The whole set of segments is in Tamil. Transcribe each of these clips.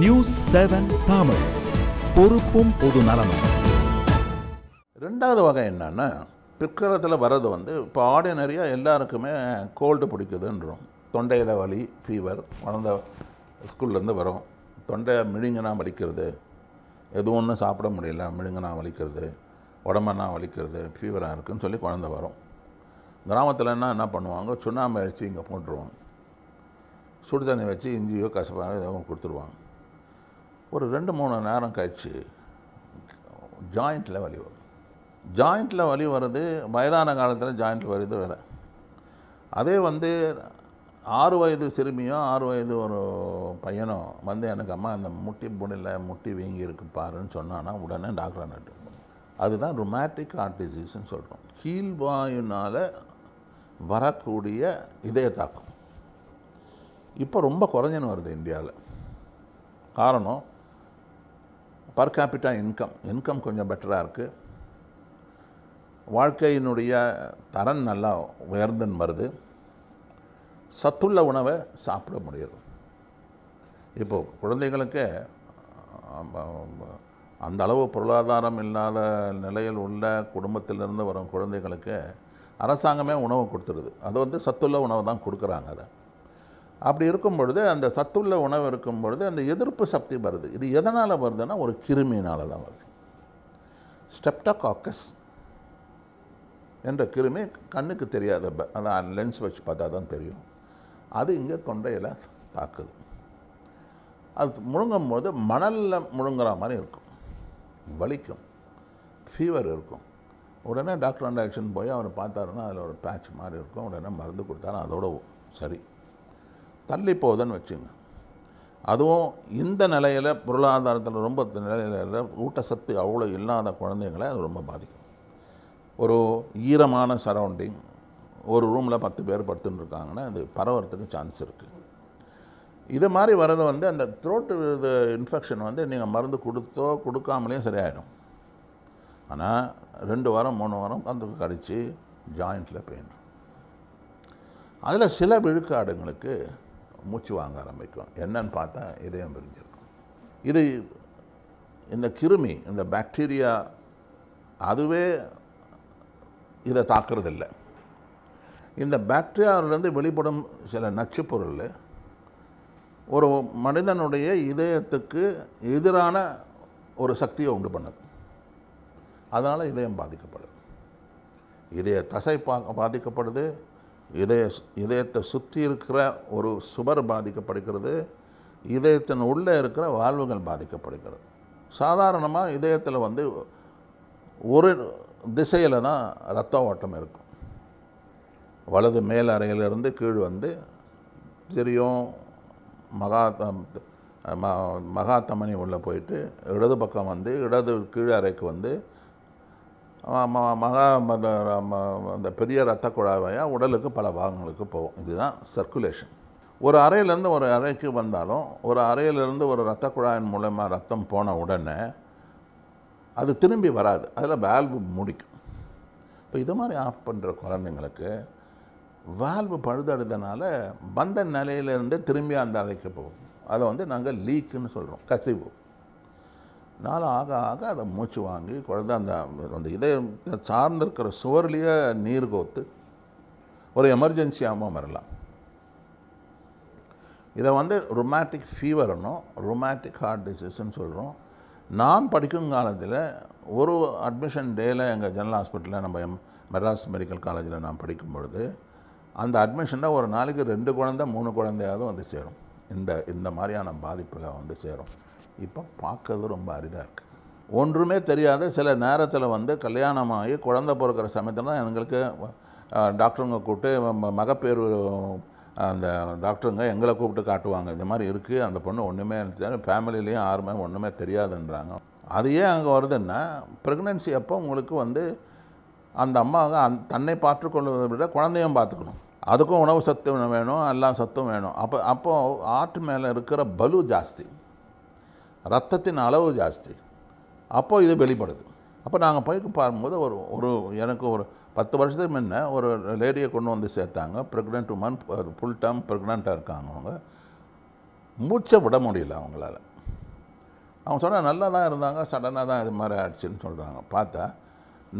நியூஸ் 7 தமிழ், பொறுப்பும் பொது நலமும். ரெண்டாவது வகை என்னன்னா, பிற்காலத்தில் வர்றது இப்போ ஆர்டினரியாக எல்லாருக்குமே கோல்டு பிடிக்குதுன்றோம். தொண்டையில் வலி, ஃபீவர், குழந்த ஸ்கூல்லேருந்து வரும். தொண்டை மிழுங்கினா வலிக்கிறது, எதுவும் ஒன்றும் சாப்பிட முடியல, மிழுங்கினா வலிக்கிறது, உடம்பெல்லாம் வலிக்கிறது, ஃபீவராக இருக்குதுன்னு சொல்லி குழந்த வரும். கிராமத்தில்னா என்ன பண்ணுவாங்க, சுண்ணாம்பு அடித்து இங்கே போட்டுருவாங்க. சுடு தண்ணி வச்சு இஞ்சியோ கசப்பாக எதுவும் கொடுத்துருவாங்க. ஒரு 2-3 நேரம் கழித்து ஜாயிண்ட்டில் வலி வரும். ஜாயிண்ட்டில் வலி வருது, வயதான காலத்தில் ஜாயிண்ட்டில் வருது வேறு. அதே 6 வயது சிறுமியோ 6 வயது ஒரு பையனோ எனக்கு அம்மா இந்த முட்டி புண்ணில் முட்டி வீங்கி இருக்கு பாருன்னு சொன்னான்னா உடனே டாக்டரை நட்டு. அதுதான் ருமேட்டிக் ஹார்ட் டிசீஸ்ன்னு சொல்கிறோம். கீழ்வாயுனால் வரக்கூடிய இதய தாக்கம் இப்போ ரொம்ப குறைஞ்சின்னு வருது இந்தியாவில். காரணம், பர் கேபிட்டா இன்கம் கொஞ்சம் பெட்டராக இருக்குது. வாழ்க்கையினுடைய தரம் நல்லா உயர்ந்துன்னு வருது. சத்துள்ள உணவை சாப்பிட முடியுது. இப்போது குழந்தைகளுக்கு அந்த அளவு பொருளாதாரம் இல்லாத நிலையில் உள்ள குடும்பத்திலிருந்து வரும் குழந்தைகளுக்கு அரசாங்கமே உணவு கொடுத்துருது. அது சத்துள்ள உணவு தான் கொடுக்குறாங்க. அதை அப்படி இருக்கும் பொழுது, அந்த சத்துள்ள உணவு இருக்கும் பொழுது அந்த எதிர்ப்பு சக்தி வருது. இது எதனால் வருதுன்னா, ஒரு கிருமியினால் தான் வருது. ஸ்ட்ரெப்டோகாக்கஸ் என்ற கிருமி கண்ணுக்கு தெரியாத, அதான் லென்ஸ் வச்சு பார்த்தா தான் தெரியும். அது இங்கே தொண்டையில் தாக்குது. அது முழுங்கும் போது மணலில் முழுங்குற மாதிரி இருக்கும், வலிக்கும், ஃபீவர் இருக்கும். உடனே டாக்டர் ஆக்ஷன் போய் அவர் பார்த்தாருன்னா அதில் ஒரு பேட்ச் மாதிரி இருக்கும். உடனே மருந்து கொடுத்தாலும் அதோட சரி. தள்ளி போகுதுன்னு வச்சுங்க. அதுவும் இந்த நிலையில், பொருளாதாரத்தில் ரொம்ப நிலையில் ஊட்டச்சத்து அவ்வளோ இல்லாத குழந்தைங்களை அது ரொம்ப பாதிக்கும். ஒரு ஈரமான சரௌண்டிங், ஒரு ரூமில் 10 பேர் படுத்துன்னு இருக்காங்கன்னா அது பரவறதுக்கு சான்ஸ் இருக்குது. இது மாதிரி வர்றது அந்த த்ரோட்டு இது இன்ஃபெக்ஷன் நீங்கள் மருந்து கொடுத்தோ கொடுக்காமலேயும் சரியாயிடும். ஆனால் 2 வாரம் 3 வாரம் கடிச்சு ஜாயிண்ட்டில் பெயின். அதில் சில விழுக்காடுங்களுக்கு மூச்சு வாங்க ஆரம்பிக்கும். என்னன்னு பார்த்தா இதயம் பிரிஞ்சிருக்கும். இது இந்த கிருமி, இந்த பாக்டீரியா அதுவே இதை தாக்குறதில்லை. இந்த பாக்டீரியாவிலேருந்து வெளிப்படும் சில நச்சுப்பொருள் ஒரு மனிதனுடைய இதயத்துக்கு எதிரான ஒரு சக்தியை உண்டு பண்ணுது. அதனால் இதயம் பாதிக்கப்படுது, இதய தசை பாதிக்கப்படுது, இதயத்தை சுற்றி இருக்கிற ஒரு சுவர் பாதிக்கப்படுகிறது, இதயத்தின் உள்ளே இருக்கிற வால்வுகள் பாதிக்கப்படுகிறது. சாதாரணமாக இதயத்தில் ஒரு திசையில் தான் இரத்த ஓட்டம் இருக்கும். வலது மேல் அறையிலிருந்து கீழ் தெரியும், மகாத்தமனி உள்ளே போயிட்டு இடது பக்கம் இடது கீழ் அறைக்கு அந்த பெரிய இரத்த குழாயாக உடலுக்கு பல பாகங்களுக்கு போகும். இதுதான் சர்க்குலேஷன். ஒரு அறையிலேருந்து ஒரு அறைக்கு வந்தாலும், ஒரு அறையிலேருந்து ஒரு இரத்த குழாயின் மூலமாக ரத்தம் போன உடனே அது திரும்பி வராது, அதில் வால்வு முடிக்கும். இப்போ இது மாதிரி ஆஃப் பண்ணுற குழந்தைங்களுக்கு வால்வு பழுதடைதனால வந்த நிலையிலேருந்து திரும்பி அந்த அறைக்கு போகும். அதை நாங்கள் லீக்குன்னு சொல்கிறோம், கசிவு. நாள் ஆக ஆக அதை மூச்சு வாங்கி குழந்தை அந்த இதயத்தை சார்ந்திருக்கிற சுவர்லேயே நீர் கோத்து ஒரு எமர்ஜென்சியாகவும் வரலாம். இதை ருமேட்டிக் ஃபீவர்னும் ருமேட்டிக் ஹார்ட் டிசீஸ்ன்னு சொல்கிறோம். நான் படிக்கும் காலத்தில் ஒரு அட்மிஷன் டேயில் எங்கள் ஜெனரல் ஹாஸ்பிட்டலில் நம்ம மெட்ராஸ் மெடிக்கல் காலேஜில் நான் படிக்கும் பொழுது அந்த அட்மிஷனில் ஒரு நாளைக்கு 2 குழந்தை 3 குழந்தையாவது சேரும். இந்த மாதிரியான பாதிப்பில் சேரும். இப்போ பார்க்கறது ரொம்ப அரிதாக இருக்குது. ஒன்றுமே தெரியாத சில நேரத்தில் கல்யாணமாகி குழந்தை பிறக்கிற சமயத்தில் தான் எங்களுக்கு டாக்டருங்க கூப்பிட்டு மகப்பேறு அந்த டாக்டருங்க எங்களை கூப்பிட்டு காட்டுவாங்க. இந்த மாதிரி இருக்குது, அந்த பொண்ணு ஒன்றுமே ஃபேமிலிலேயும் யாருமே ஒன்றுமே தெரியாதுன்றாங்க. அது ஏன் அங்கே வருதுன்னா, ப்ரெக்னென்சி அப்போ உங்களுக்கு அந்த அம்மாவை தன்னை பார்த்துக்கொள்வதை விட குழந்தையும் பார்த்துக்கணும். அதுக்கும் உணவு சத்து வேணும், எல்லாம் சத்தும் வேணும். அப்போது ஆட்டு மேலே இருக்கிற பலு ஜாஸ்தி, ரத்தத்தின் அளவு ஜாஸ்தி. அப்போது இது வெளிப்படுது. அப்போ நாங்கள் போய் பார்க்கும்போது எனக்கு ஒரு 10 வருஷத்துக்கு முன்ன ஒரு லேடியை கொண்டு சேர்த்தாங்க. ப்ரெக்னென்ட் உமன், ஃபுல் டேர்ம் ப்ரெக்னெண்ட்டாக இருக்காங்க. அவங்க மூச்சை விட முடியல அவங்களால. அவங்க சொன்னால் நல்லா தான் இருந்தாங்க, சடனாக தான் இது மாதிரி ஆயிடுச்சுன்னு சொல்கிறாங்க. பார்த்தா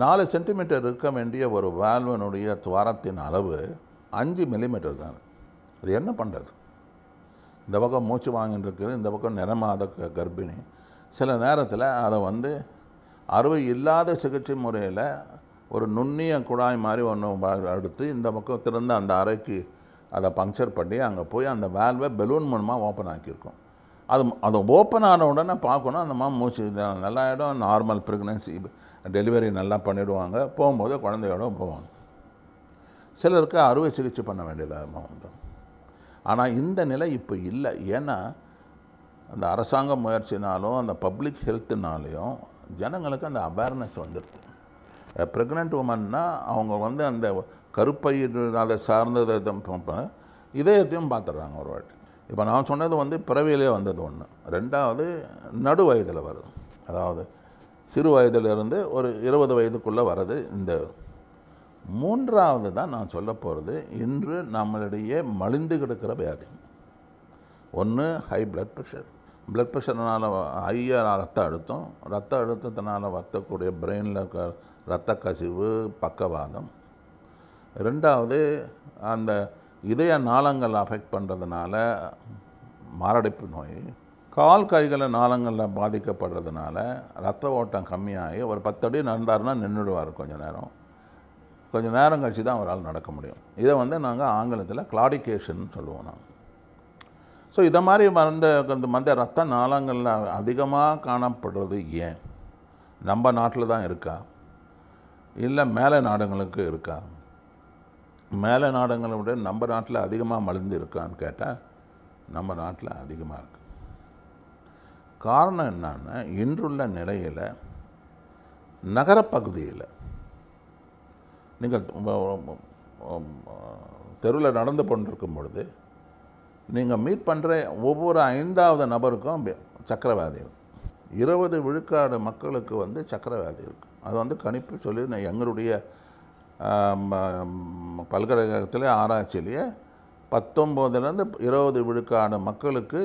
4 சென்டிமீட்டர் இருக்க வேண்டிய ஒரு வால்வனுடைய துவாரத்தின் அளவு 5 மில்லிமீட்டர் தான். அது என்ன பண்ணுறது? இந்த பக்கம் மூச்சு வாங்கிட்டு இருக்குது, இந்த பக்கம் நிறமாத கர்ப்பிணி. சில நேரத்தில் அதை வந்து அறுவை இல்லாத சிகிச்சை முறையில் ஒரு நுண்ணிய குழாய் மாதிரி ஒன்று எடுத்து இந்த பக்கம் திறந்து அந்த அறைக்கு அதை பங்க்சர் பண்ணி அங்கே போய் அந்த வேல்வை பெலூன் மூலமாக ஓப்பன் ஆக்கியிருக்கோம். அது ஓப்பன் ஆன உடனே பார்க்கணும், அந்த மாதிரி மூச்சு நல்லா ஆகிடும், நார்மல் ப்ரெக்னன்சி டெலிவரி நல்லா பண்ணிவிடுவாங்க, போகும்போது குழந்தையோட போவாங்க. சிலருக்கு அறுவை சிகிச்சை பண்ண வேண்டியதாக வந்து. ஆனால் இந்த நிலை இப்போ இல்லை. ஏன்னா அந்த அரசாங்க முயற்சினாலும் அந்த பப்ளிக் ஹெல்த்துனாலையும் ஜனங்களுக்கு அந்த அவேர்னஸ் வந்துடுது. ப்ரெக்னென்ட் உமன்னா அவங்க வந்து அந்த கருப்பையில் அதை சார்ந்ததை இதயத்தையும் பார்த்துட்றாங்க ஒரு வாட்டி. இப்போ நான் சொன்னது வந்து பிறவியிலே வந்தது ஒன்று. 2வது நடு வயதில் வருது, அதாவது சிறு வயதிலிருந்து ஒரு 20 வயதுக்குள்ளே வர்றது. இந்த 3வது தான் நான் சொல்ல போகிறது இன்று நம்மளிடையே மலிந்து கிடக்கிற வியாதி. ஒன்று ஹை பிளட் ப்ரெஷர். பிளட் ப்ரெஷர்னால் ரத்த அழுத்தம், ரத்த அழுத்தத்தினால் வரக்கூடிய பிரெயினில் இருக்க இரத்த கசிவு, பக்கவாதம். 2வது அந்த இதய நாளங்கள் அஃபெக்ட் பண்ணுறதுனால மாரடைப்பு நோய். கால் கைகளை நாளங்களில் பாதிக்கப்படுறதுனால ரத்த ஓட்டம் கம்மியாகி ஒரு 10 அடி நடந்தாருன்னா நின்றுடுவார். கொஞ்சம் நேரம் கழிச்சு தான் அவரால் நடக்க முடியும். இதை வந்து நாங்கள் ஆங்கிலத்தில் கிளாடிகேஷன் சொல்லுவோம் நாங்கள். ஸோ இதை மாதிரி அந்த ரத்த நாளங்களில் அதிகமாக காணப்படுறது ஏன்? நம்ம நாட்டில் தான் இருக்கா, இல்லை மேலை நாடுகளுக்கு இருக்கா? மேலை நாடுகளை விட நம்ம நாட்டில் அதிகமாக மலிந்து இருக்கான்னு கேட்டால் நம்ம நாட்டில் அதிகமாக இருக்குது. காரணம் என்னன்னா, இன்றுள்ள நிலையில் நகரப்பகுதியில் நீங்கள் தெருவில் நடந்து கொண்டிருக்கும் பொழுது நீங்கள் மீட் பண்ணுற ஒவ்வொரு 5வது நபருக்கும் சக்கரவியாதி இருக்குது. 20 விழுக்காடு மக்களுக்கு வந்து சக்கரவியாதி இருக்குது. அது வந்து கணிப்பு சொல்லி நான் எங்களுடைய பல்கலைக்கழகத்தில் ஆராய்ச்சியிலேயே 19லேருந்து 20 விழுக்காடு மக்களுக்கு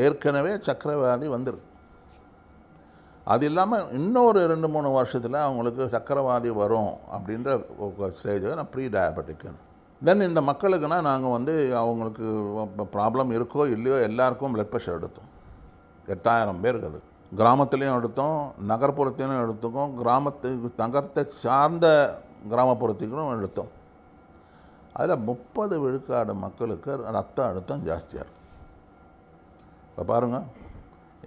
ஏற்கனவே சக்கரவியாதி வந்துருக்கு. அது இல்லாமல் இன்னொரு 2-3 வருஷத்தில் அவங்களுக்கு சக்கரவியாதி வரும் அப்படின்ற ஸ்டேஜ் நான் ப்ரீ டயபெட்டிக்குன்னு. தென் இந்த மக்களுக்குன்னா நாங்கள் வந்து அவங்களுக்கு ப்ராப்ளம் இருக்கோ இல்லையோ எல்லாருக்கும் பிளட் ப்ரெஷர் எடுத்தோம். 8000 பேருக்கு. அது கிராமத்துலேயும் எடுத்தோம், நகர்ப்புறத்திலையும் எடுத்துக்கோம், நகரத்தை சார்ந்த கிராமப்புறத்துக்கும் எடுத்தோம். அதில் 30 விழுக்காடு மக்களுக்கு ரத்த அழுத்தம் ஜாஸ்தியாக இருக்குது. இப்போ பாருங்கள்,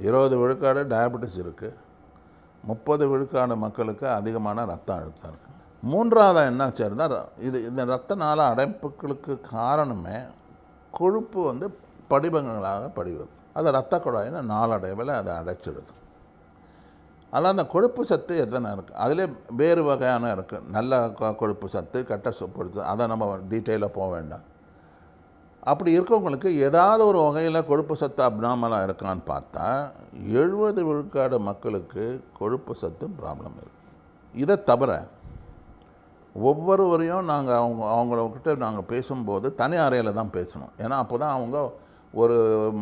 20 விழுக்காடு டயபெட்டிஸ் இருக்குது, 30 விழுக்காடு மக்களுக்கு அதிகமான ரத்த அழுத்தம் இருக்குது. 3வது என்னாச்சு இருந்தால் இந்த ரத்த நாள அடைப்புகளுக்கு காரணமே கொழுப்பு வந்து படிவங்களாக படிவது. அது ரத்த குழாயின நாளடைவில் அதை அடைச்சிடுது. அதான் அந்த கொழுப்பு சத்து எத்தனை இருக்குது, அதிலே வேறு வகையான இருக்குது. நல்ல கொழுப்பு சத்து, கெட்ட கொழுப்பு, அதை நம்ம டீட்டெயிலாக போக வேண்டாம். அப்படி இருக்கவங்களுக்கு ஏதாவது ஒரு வகையில் கொழுப்பு சத்து அப்நார்மலாக இருக்கான்னு பார்த்தா 70 விழுக்காடு மக்களுக்கு கொழுப்பு சத்து ப்ராப்ளம் இருக்குது. இதை தவிர ஒவ்வொருவரையும் நாங்கள் அவங்கக்கிட்ட நாங்கள் பேசும்போது தனி அறையில் தான் பேசணும். ஏன்னா அப்போ தான் அவங்க ஒரு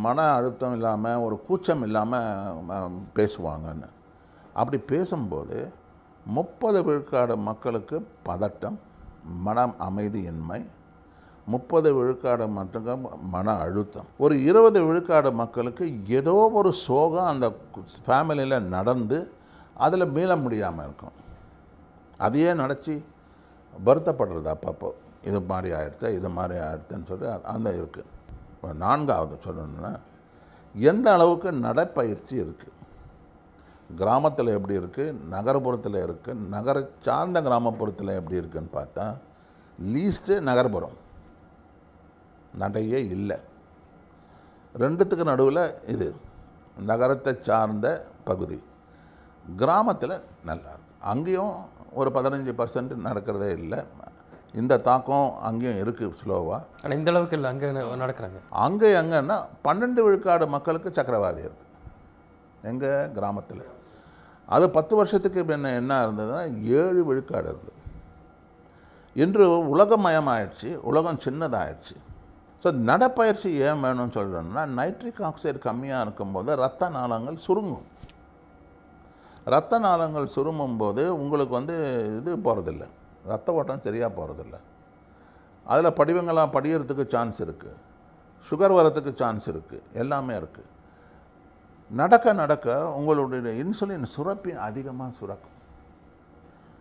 மன அழுத்தம் இல்லாமல், ஒரு கூச்சம் இல்லாமல் பேசுவாங்கன்னு. அப்படி பேசும்போது 30 விழுக்காடு மக்களுக்கு பதட்டம், மன அமைதியின்மை, 30 விழுக்காடு மட்டும் மன அழுத்தம், ஒரு 20 விழுக்காடு மக்களுக்கு ஏதோ ஒரு சோகம் அந்த ஃபேமிலியில் நடந்து அதில் மீள முடியாமல் இருக்கும். அதையே நினச்சி வருத்தப்படுறது அப்பப்போ, இது மாதிரி ஆகிடுதுன்னு சொல்லி அந்த இருக்குது. 4வது சொல்லணுன்னா, எந்த அளவுக்கு நடைப்பயிற்சி இருக்குது, கிராமத்தில் எப்படி இருக்குது, நகர்ப்புறத்தில் இருக்குது, நகர சார்ந்த கிராமப்புறத்தில் எப்படி இருக்குதுன்னு பார்த்தா லீஸ்ட்டு நகர்ப்புறம் நடையே இல்லை. 2த்துக்கு நடுவில் இது நகரத்தை சார்ந்த பகுதி. கிராமத்தில் நல்லா இருக்குது. அங்கேயும் ஒரு 15% நடக்கிறதே இல்லை. இந்த தாக்கம் அங்கேயும் இருக்குது ஸ்லோவாக. ஆனால் இந்த அளவுக்கு இல்லை, அங்கே நடக்கிறாங்க. அங்கே எங்கன்னா 12 விழுக்காடு மக்களுக்கு சக்கரவாதி இருக்குது எங்கள் கிராமத்தில். அது 10 வருஷத்துக்கு என்ன இருந்ததுன்னா 7 விழுக்காடு இருந்தது. இன்று உலகமயமாயிடுச்சு, உலகம் சின்னதாகிடுச்சு. ஸோ நடைப்பயிற்சி ஏன் வேணும்னு சொல்கிறோன்னா நைட்ரிக் ஆக்சைடு கம்மியாக இருக்கும்போது ரத்த நாளங்கள் சுருங்கும். ரத்த நாளங்கள் சுருங்கும்போது உங்களுக்கு இது போகிறதில்ல, ரத்த ஓட்டம் சரியாக போகிறதில்ல. அதில் படிவங்களாக படிகிறதுக்கு சான்ஸ் இருக்குது, சுகர் வரத்துக்கு சான்ஸ் இருக்குது, எல்லாமே இருக்குது. நடக்க நடக்க உங்களுடைய இன்சுலின் சுரப்பி அதிகமாக சுரக்கும்.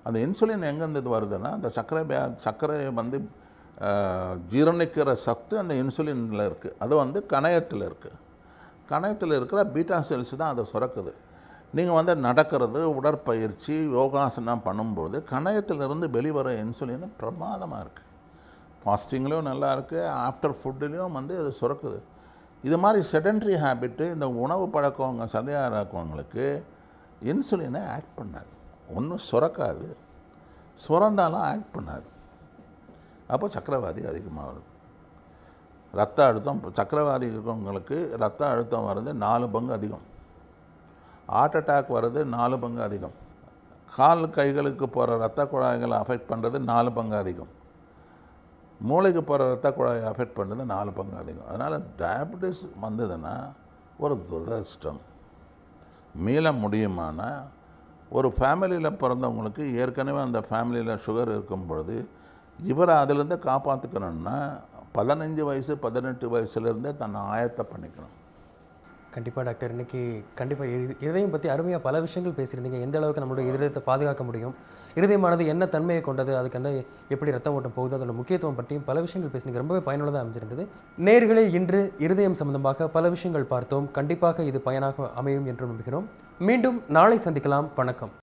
அந்த இன்சுலின் எங்கேருந்து வருதுன்னா அந்த சர்க்கரையை ஜீரணிக்கிற சத்து அந்த இன்சுலினில் இருக்குது. அது கணையத்தில் இருக்குது. கணையத்தில் இருக்கிற பீட்டா செல்ஸ் தான் அதை சுரக்குது. நீங்கள் நடக்கிறது, உடற்பயிற்சி, யோகாசனம் பண்ணும்போது கணையத்திலிருந்து வெளிவர இன்சுலின் பிரமாதமாக இருக்குது. ஃபாஸ்டிங்லேயும் நல்லா இருக்குது, ஆஃப்டர் ஃபுட்டுலேயும் அது சுரக்குது. இது மாதிரி செடன்ட்ரி ஹேபிட்டு, இந்த உணவு பழக்கவங்க சரியாக இருக்கவங்களுக்கு இன்சுலினை ஆக்ட் பண்ணாது. ஒன்றும் சுரக்காது, சுரந்தாலும் ஆக்ட் பண்ணாது. அப்போ சக்கரவாதி அதிகமாக வருது. ரத்த அழுத்தம், சக்கரவாதி இருக்கிறவங்களுக்கு ரத்த அழுத்தம் வர்றது 4 பங்கு அதிகம். ஹார்ட் அட்டாக் வர்றது 4 பங்கு அதிகம். கால் கைகளுக்கு போகிற ரத்த குழாய்களை அஃபெக்ட் பண்ணுறது 4 பங்கு அதிகம். மூளைக்கு போகிற ரத்த குழாயை அஃபெக்ட் பண்ணுறது 4 பங்கு அதிகம். அதனால் டயபெட்டிஸ் வந்ததுன்னா ஒரு துரதிர்ஷ்டம். மீள முடியுமான ஒரு ஃபேமிலியில் பிறந்தவங்களுக்கு ஏற்கனவே அந்த ஃபேமிலியில் சுகர் இருக்கும் பொழுது இவரை அதிலேருந்து காப்பாற்றிக்கணுன்னா 15 வயசு 18 வயசுலேருந்தே தன்னை ஆயத்தை பண்ணிக்கணும். கண்டிப்பாக டாக்டர், இன்றைக்கி கண்டிப்பாக இதயம் பற்றி அருமையாக பல விஷயங்கள் பேசியிருந்தீங்க. எந்த அளவுக்கு நம்மளுடைய இதயத்தை பாதுகாக்க முடியும், இருதயமானது என்ன தன்மையை கொண்டது, அதுக்கு என்ன எப்படி ரத்த ஓட்டம் போகுது, அதோட முக்கியத்துவம் பற்றியும் பல விஷயங்கள் பேசினீங்க. ரொம்பவே பயனுள்ளதாக அமைஞ்சிருந்தது. நேயர்களே, இன்று இருதயம் சம்பந்தமாக பல விஷயங்கள் பார்த்தோம். கண்டிப்பாக இது பயனாக அமையும் என்று நம்புகிறோம். மீண்டும் நாளை சந்திக்கலாம். வணக்கம்.